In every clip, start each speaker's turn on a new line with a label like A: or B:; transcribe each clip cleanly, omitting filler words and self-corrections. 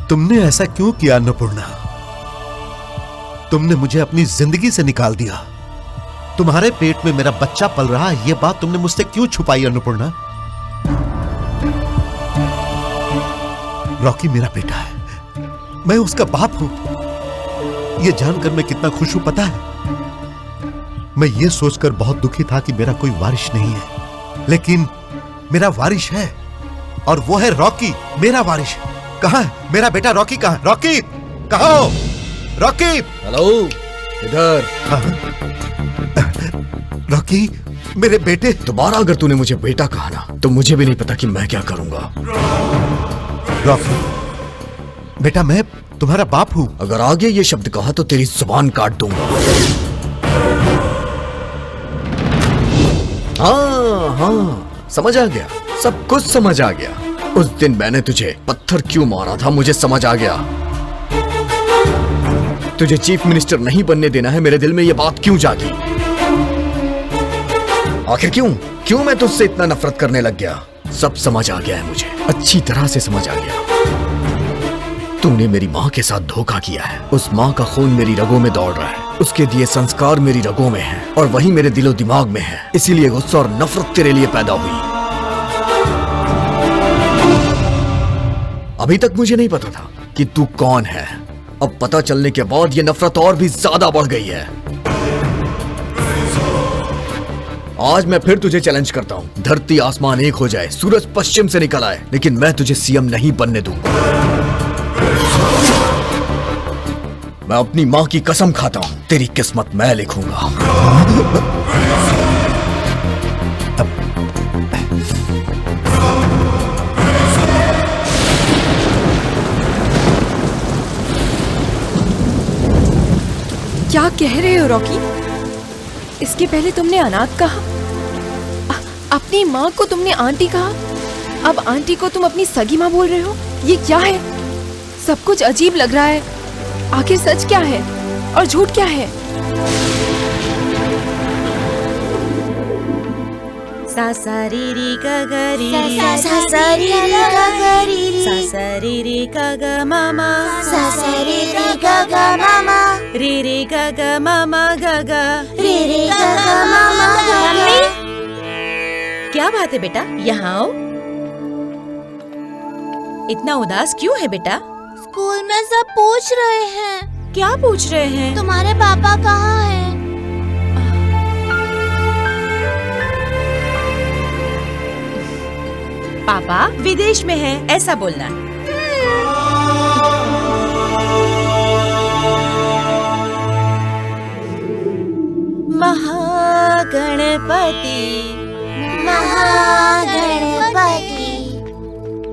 A: तुमने ऐसा क्यों किया अन्नपूर्णा? तुमने मुझे अपनी जिंदगी से निकाल दिया। तुम्हारे पेट में मेरा बच्चा पल रहा है, यह बात तुमने मुझसे क्यों छुपाई अन्नपूर्णा? रॉकी मेरा बेटा है, मैं उसका बाप हूं। यह जानकर मैं कितना खुश हूं पता है? मैं यह सोचकर बहुत दुखी था कि मेरा कोई वारिश नहीं है, लेकिन मेरा वारिश है, और वो है रॉकी, मेरा वारिश। कहां है मेरा बेटा? रॉकी कहां? रॉकी कहां हो? रॉकी!
B: हेलो, इधर।
A: रॉकी मेरे बेटे।
B: दोबारा अगर तूने मुझे बेटा कहा ना, तो मुझे भी नहीं पता कि मैं क्या करूंगा।
A: रॉकी बेटा, मैं तुम्हारा बाप हूं।
B: अगर आगे ये शब्द कहा तो तेरी जुबान काट दूंगा। हाँ, समझ आ गया, सब कुछ समझ आ गया। उस दिन मैंने तुझे पत्थर क्यों मारा था, मुझे समझ आ गया। तुझे चीफ मिनिस्टर नहीं बनने देना है, मेरे दिल में ये बात क्यों जागी? आखिर क्यों मैं तुझसे इतना नफरत करने लग गया? सब समझ आ गया है मुझे, अच्छी तरह से समझ आ गया। तूने मेरी माँ के साथ धोखा किया है। उस माँ का खून मेरी रगों में दौड़ रहा है, उसके दिए संस्कार मेरी रगों में है, और वही मेरे दिलो दिमाग में है। इसीलिए गुस्सा और नफरत तेरे लिए पैदा हुई। अभी तक मुझे नहीं पता था कि तू कौन है। अब पता चलने के बाद ये नफरत और भी ज्यादा बढ़ गई है। आज मैं फिर तुझे चैलेंज करता हूँ। धरती आसमान एक हो जाए, सूरज पश्चिम से निकल आए, लेकिन मैं तुझे सीएम नहीं बनने दूंगा। मैं अपनी माँ की कसम खाता हूँ, तेरी किस्मत मैं लिखूंगा।
C: क्या कह रहे हो रॉकी? इसके पहले तुमने अनाथ कहा, अपनी माँ को तुमने आंटी कहा, अब आंटी को तुम अपनी सगी माँ बोल रहे हो। ये क्या है? सब कुछ अजीब लग रहा है। आखिर सच क्या है और झूठ क्या है?
D: सा सा री री ग ग री सा सा री री ग ग री सा सा री री ग ग मामा सा सा री री ग ग मामा री री ग ग मामा ग ग री री ग ग मामा ग ग। क्या बात है बेटा, यहाँ आओ। इतना उदास क्यों है बेटा?
E: स्कूल में सब पूछ रहे हैं।
D: क्या पूछ रहे हैं?
E: तुम्हारे पापा कहाँ हैं?
D: पापा विदेश में है, ऐसा बोलना। महागणपति
E: महागणपति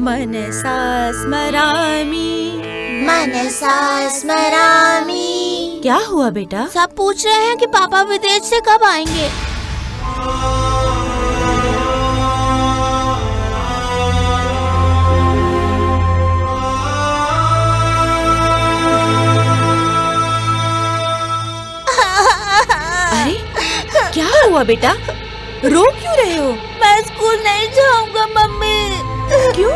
D: मनसा स्मरामि
E: मनसा स्मरामि।
D: क्या हुआ बेटा?
E: सब पूछ रहे हैं कि पापा विदेश से कब आएंगे।
D: अरे क्या हुआ बेटा, रो क्यों रहे हो?
E: मैं स्कूल नहीं जाऊंगा मम्मी।
D: क्यों,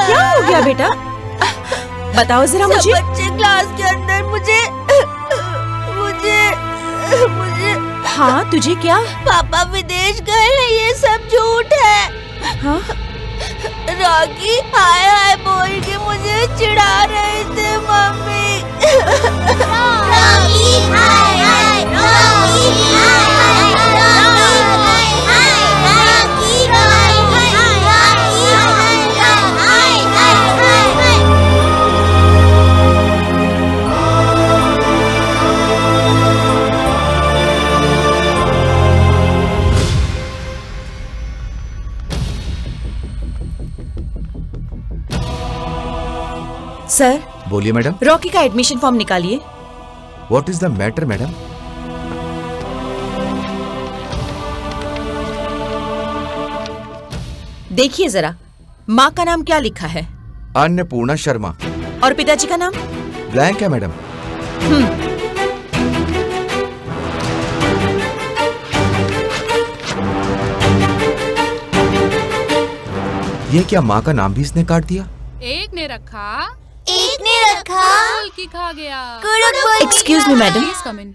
D: क्या हो गया बेटा? बताओ जरा मुझे।
E: बच्चे क्लास के अंदर मुझे
D: हाँ, तुझे क्या?
E: पापा विदेश गए हैं, ये सब झूठ है।
D: हाँ?
E: रॉकी हाय हाय बोल के मुझे चिढ़ा रहे थे मम्मी। रॉकी हाय हाय, रॉकी हाय हाय, रॉकी हाय हाय, रॉकी हाय हाय, रॉकी हाय हाय।
D: सर,
F: बोलिए मैडम।
D: रॉकी का एडमिशन फॉर्म निकालिए।
F: What is the matter madam?
D: देखिए जरा, माँ का नाम क्या लिखा है?
F: अन्नपूर्णा शर्मा।
D: और पिताजी का नाम?
F: ब्लैंक है मैडम। ये क्या, माँ का नाम भी इसने काट दिया?
G: एक ने रखा
E: एक ने रखा
G: की खा गया।
D: Excuse me madam.
G: Please come in.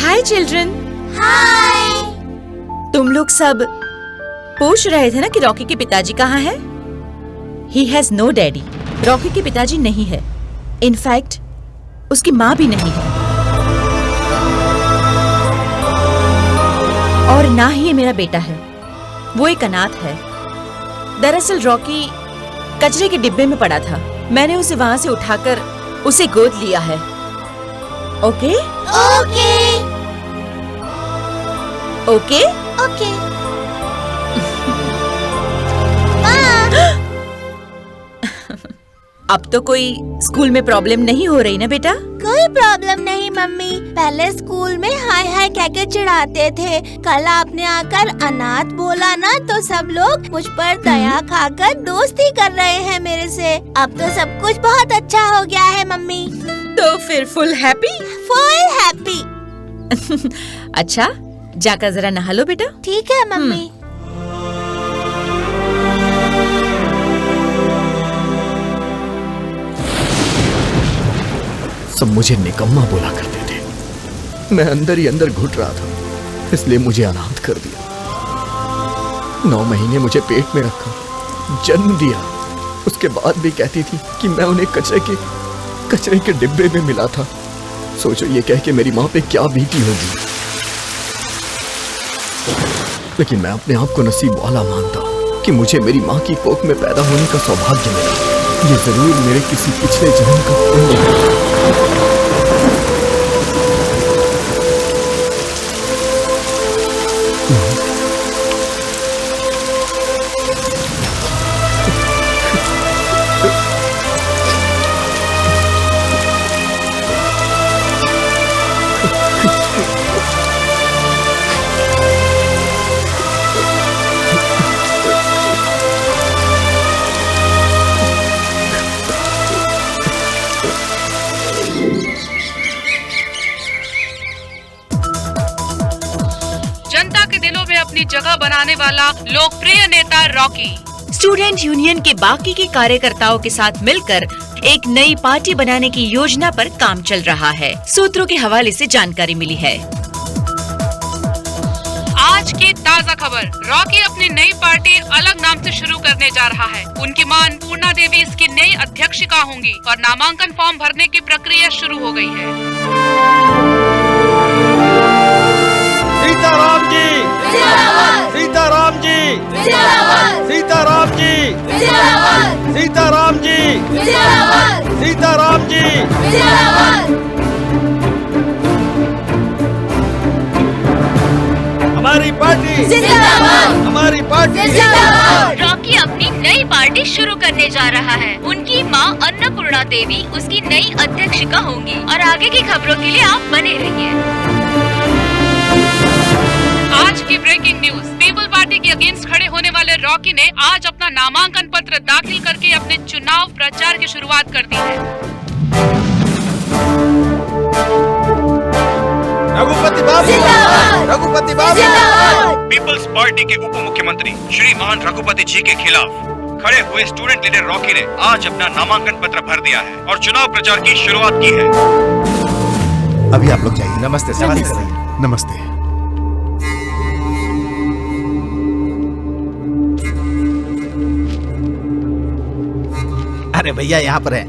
D: Hi children.
E: Hi.
D: तुम लोग सब पूछ रहे थे ना कि रॉकी के पिताजी कहाँ हैं? He has no daddy. Rocky के पिताजी नहीं है। इनफैक्ट उसकी माँ भी नहीं है, और ना ही ये मेरा बेटा है। वो एक अनाथ है। दरअसल रॉकी कचरे के डिब्बे में पड़ा था। मैंने उसे वहां से उठाकर उसे गोद लिया है। Okay
E: okay
D: okay.
E: ओके।
D: अब तो कोई स्कूल में प्रॉब्लम नहीं हो रही ना बेटा?
E: कोई प्रॉब्लम नहीं मम्मी। पहले स्कूल में हाय हाय कह के चिढ़ाते थे। कल आपने आकर अनाथ बोला ना, तो सब लोग मुझ पर दया खाकर दोस्ती कर रहे हैं मेरे से। अब तो सब कुछ बहुत अच्छा हो गया है मम्मी।
D: तो फिर फुल हैप्पी?
E: Full happy.
D: अच्छा, जाकर जरा नहा लो बेटा।
E: ठीक है मम्मी।
B: सब मुझे निकम्मा बोला करते थे। मैं अंदर ही अंदर घुट रहा था, इसलिए मुझे अनाथ कर दिया। 9 महीने मुझे पेट में रखा, जन्म दिया। उसके बाद भी कहती थी कि मैं उन्हें कचरे के डिब्बे में मिला था। सोचो ये कह के मेरी माँ पे क्या बीती होगी। लेकिन मैं अपने आप को नसीब वाला मानता हूँ कि मुझे मेरी माँ की कोख में पैदा होने का सौभाग्य मिला। ये जरूर मेरे किसी पिछले जन्म का पुण्य है।
G: जनता के दिलों में अपनी जगह बनाने वाला लोकप्रिय नेता रॉकी
D: स्टूडेंट यूनियन के बाकी के कार्यकर्ताओं के साथ मिलकर एक नई पार्टी बनाने की योजना पर काम चल रहा है। सूत्रों के हवाले से जानकारी मिली है।
G: आज की ताजा खबर, रॉकी अपनी नई पार्टी अलग नाम से शुरू करने जा रहा है। उनकी मां अन्नपूर्णा देवी इसकी नई अध्यक्षिका होंगी और नामांकन फॉर्म भरने की प्रक्रिया शुरू हो गई है।
H: सीताराम जी, सीताराम जी, सीताराम जी, सीताराम जी, सीताराम जी। हमारी पार्टी जिंदाबाद, हमारी पार्टी जिंदाबाद।
I: रॉकी अपनी नई पार्टी शुरू करने जा रहा है। उनकी मां अन्नपूर्णा देवी उसकी नई अध्यक्षिका होंगी और आगे की खबरों के लिए आप बने रहिए।
G: आज की ब्रेकिंग न्यूज, पीपल पार्टी के अगेंस्ट खड़े होने वाले रॉकी ने आज अपना नामांकन पत्र दाखिल करके अपने चुनाव प्रचार की शुरुआत कर दी है।
H: रघुपति बाबू, रघुपति बाबू।
J: पीपल्स पार्टी के उप मुख्यमंत्री श्रीमान रघुपति जी के खिलाफ खड़े हुए स्टूडेंट लीडर रॉकी ने आज अपना नामांकन पत्र भर दिया है और चुनाव प्रचार की शुरुआत की है।
A: अभी आप लोग जाइए।
F: नमस्ते सर।
A: नमस्ते।
F: अरे भैया यहाँ पर है।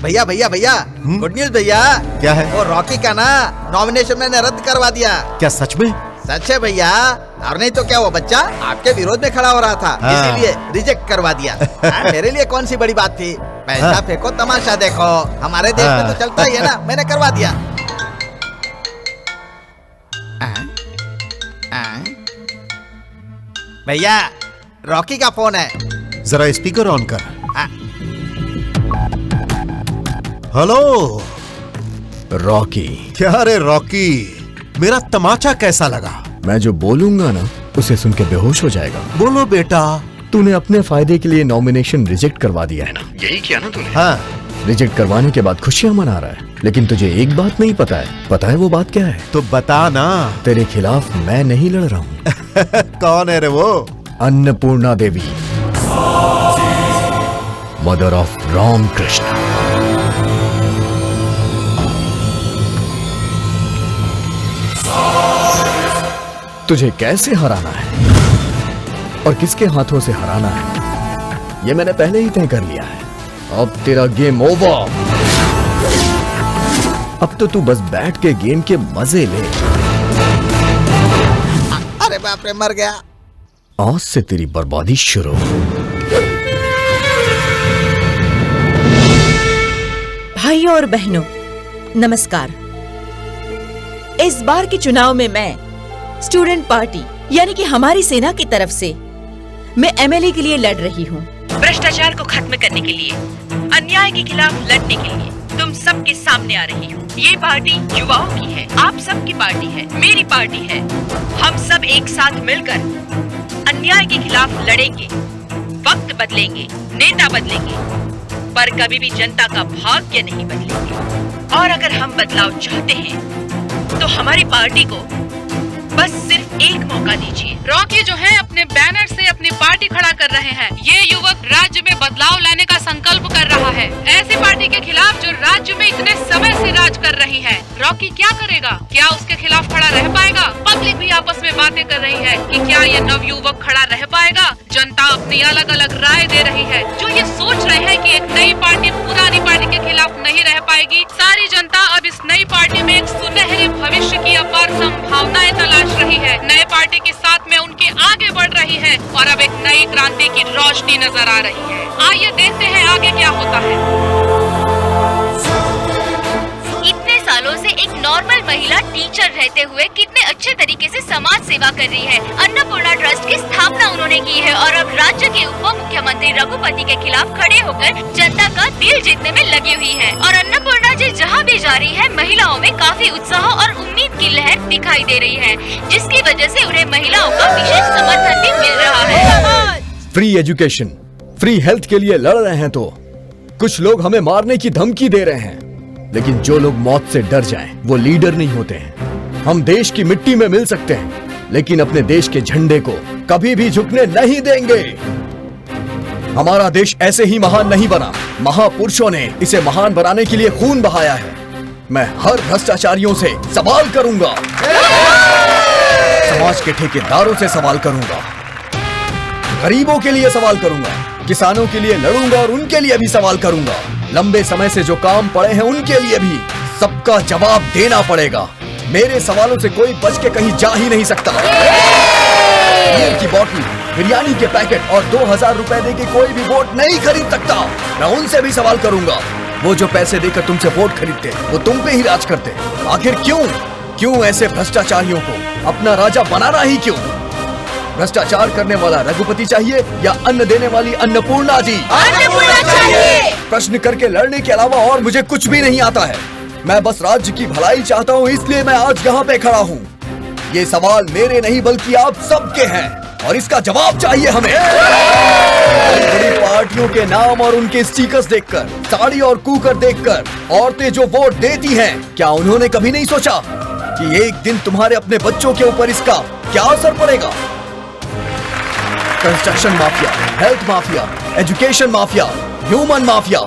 F: भैया भैया भैया, गुड न्यूज भैया।
A: क्या है?
F: वो रॉकी का ना नॉमिनेशन मैंने रद्द करवा दिया।
A: क्या सच में?
F: सच है भैया, और नहीं तो क्या वो बच्चा आपके विरोध में खड़ा हो रहा था,
A: हाँ।
F: इसीलिए रिजेक्ट करवा दिया। मेरे लिए कौन सी बड़ी बात थी। पैसा
A: हाँ।
F: फेंको तमाशा देखो, हमारे देश में तो चलता ही है ना। मैंने करवा दिया। भैया रॉकी का फोन है।
A: जरा स्पीकर ऑन कर।
F: हाँ।
A: हेलो
B: रॉकी,
A: क्या रे रॉकी, मेरा तमाचा कैसा लगा?
B: मैं जो बोलूंगा ना उसे सुन के बेहोश हो जाएगा।
A: बोलो बेटा।
B: तूने अपने फायदे के लिए नॉमिनेशन रिजेक्ट करवा दिया है ना? यही किया ना तूने?
A: हाँ।
B: रिजेक्ट करवाने के बाद खुशियां मना रहा है, लेकिन तुझे एक बात नहीं पता है। पता है वो बात क्या है?
A: तो बता ना।
B: तेरे खिलाफ मैं नहीं लड़ रहा हूँ।
A: कौन है रे वो?
B: Annapurna Devi. Mother of Ramakrishna. तुझे कैसे हराना है और किसके हाथों से हराना है, यह मैंने पहले ही तय कर लिया है। अब तेरा गेम ओवर। अब तो तू बस बैठ के गेम के मजे ले।
F: अरे बाप रे, मर गया।
B: आज से तेरी बर्बादी शुरू।
D: भाइयों और बहनों, नमस्कार। इस बार के चुनाव में मैं स्टूडेंट पार्टी यानी कि हमारी सेना की तरफ से मैं एमएलए के लिए लड़ रही हूँ। भ्रष्टाचार को खत्म करने के लिए, अन्याय के खिलाफ लड़ने के लिए तुम सबके सामने आ रही हूँ। ये पार्टी युवाओं की है, आप सबकी पार्टी है, मेरी पार्टी है। हम सब एक साथ मिलकर अन्याय के खिलाफ लड़ेंगे। वक्त बदलेंगे, नेता बदलेंगे, पर कभी भी जनता का भाग्य नहीं बदलेंगे। और अगर हम बदलाव चाहते हैं तो हमारी पार्टी को बस सिर्फ एक मौका दीजिए।
G: रॉकी जो है अपने बैनर से अपनी पार्टी खड़ा कर रहे हैं। ये युवक राज्य में बदलाव लाने का संकल्प कर रहा है, ऐसी पार्टी के खिलाफ जो राज्य में इतने समय से राज कर रही है। रॉकी क्या करेगा? क्या उसके खिलाफ खड़ा रह पाएगा? पब्लिक भी आपस में बातें कर रही है कि क्या ये नव युवक खड़ा रह पाएगा। जनता अपनी अलग अलग राय दे रही है। जो ये सोच रहे हैं कि एक नई पार्टी पुरानी पार्टी के खिलाफ नहीं रह पाएगी, सारी जनता अब इस नई पार्टी में एक सुनहरे भविष्य की अपार संभावनाएं तलाश रही है। नए पार्टी के साथ में उनके आगे बढ़ रही है और अब एक नई क्रांति की रोशनी नजर आ रही है। आइए देखते हैं आगे क्या होता है।
I: इतने सालों से एक नॉर्मल महिला टीचर रहते हुए कितने अच्छे तरीके से समाज सेवा कर रही है। अन्नपूर्णा ट्रस्ट की स्थापना उन्होंने की है और अब राज्य के उप मुख्यमंत्री रघुपति के खिलाफ खड़े होकर जनता का दिल जीतने में लगी हुई है। और अन्नपूर्णा जी जहाँ भी जा रही है, महिलाओं में काफी उत्साह और उम्मीद की लहर दिखाई दे रही है, जिसकी वजह से उन्हें महिलाओं का विशेष समर्थन भी मिल रहा है।
B: फ्री एजुकेशन, फ्री हेल्थ के लिए लड़ रहे हैं तो कुछ लोग हमें मारने की धमकी दे रहे हैं, लेकिन जो लोग मौत से डर जाएं, वो लीडर नहीं होते हैं। हम देश की मिट्टी में मिल सकते हैं, लेकिन अपने देश के झंडे को कभी भी झुकने नहीं देंगे। हमारा देश ऐसे ही महान नहीं बना, महापुरुषों ने इसे महान बनाने के लिए खून बहाया है। मैं हर भ्रष्टाचारियों से सवाल करूंगा, समाज के ठेकेदारों से सवाल करूंगा, गरीबों के लिए सवाल करूंगा, किसानों के लिए लड़ूंगा और उनके लिए भी सवाल करूंगा। लंबे समय से जो काम पड़े हैं उनके लिए भी सबका जवाब देना पड़ेगा। मेरे सवालों से कोई बच के कहीं जा ही नहीं सकता। बियर की बोतल, बिरयानी के पैकेट और 2000 रुपए देके कोई भी वोट नहीं खरीद सकता। मैं उनसे भी सवाल करूंगा, वो जो पैसे देकर तुमसे वोट खरीदते, वो तुम पे ही राज करते। आखिर क्यों ऐसे भ्रष्टाचारियों को अपना राजा बनाना ही क्यों? भ्रष्टाचार करने वाला रघुपति चाहिए या अन्न देने वाली अन्नपूर्णा जी?
D: अन्नपूर्णा चाहिए।
B: प्रश्न करके लड़ने के अलावा और मुझे कुछ भी नहीं आता है। मैं बस राज्य की भलाई चाहता हूँ, इसलिए मैं आज यहाँ पे खड़ा हूँ। ये सवाल मेरे नहीं बल्कि आप सबके हैं और इसका जवाब चाहिए हमें। बड़ी पार्टियों के नाम और उनके स्टिकर्स देखकर, साड़ी और कुकर देखकर औरतें जो वोट देती हैं, क्या उन्होंने कभी नहीं सोचा कि एक दिन तुम्हारे अपने बच्चों के ऊपर इसका क्या असर पड़ेगा? Construction mafia, health mafia, education mafia, human mafia,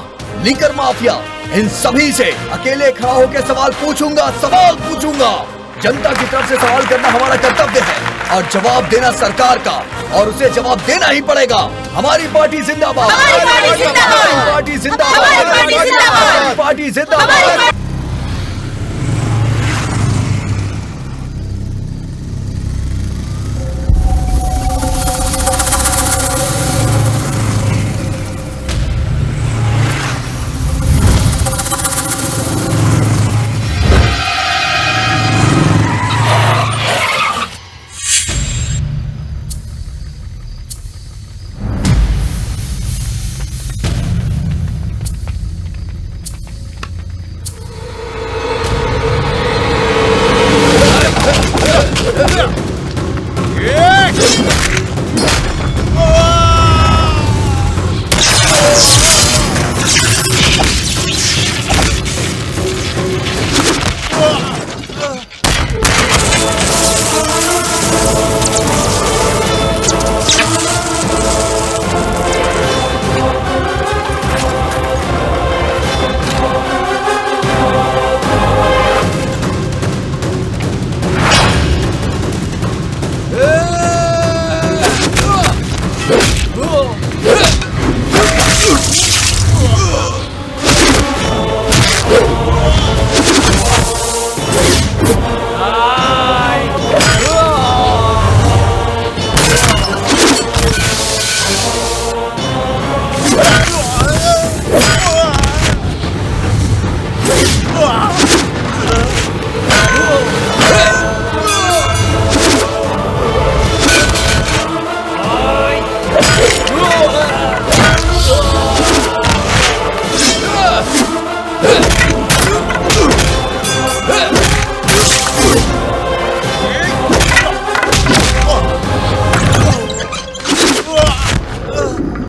B: liquor mafia, इन सभी से अकेले खड़ा होकर सवाल पूछूंगा। जनता की तरफ से सवाल करना हमारा कर्तव्य है और जवाब देना सरकार का, और उसे जवाब देना ही पड़ेगा। हमारी पार्टी जिंदाबाद,
D: हमारी पार्टी जिंदाबाद,
B: हमारी पार्टी जिंदाबाद,
D: हमारी पार्टी जिंदाबाद,
B: हमारी पार्टी जिंदाबाद।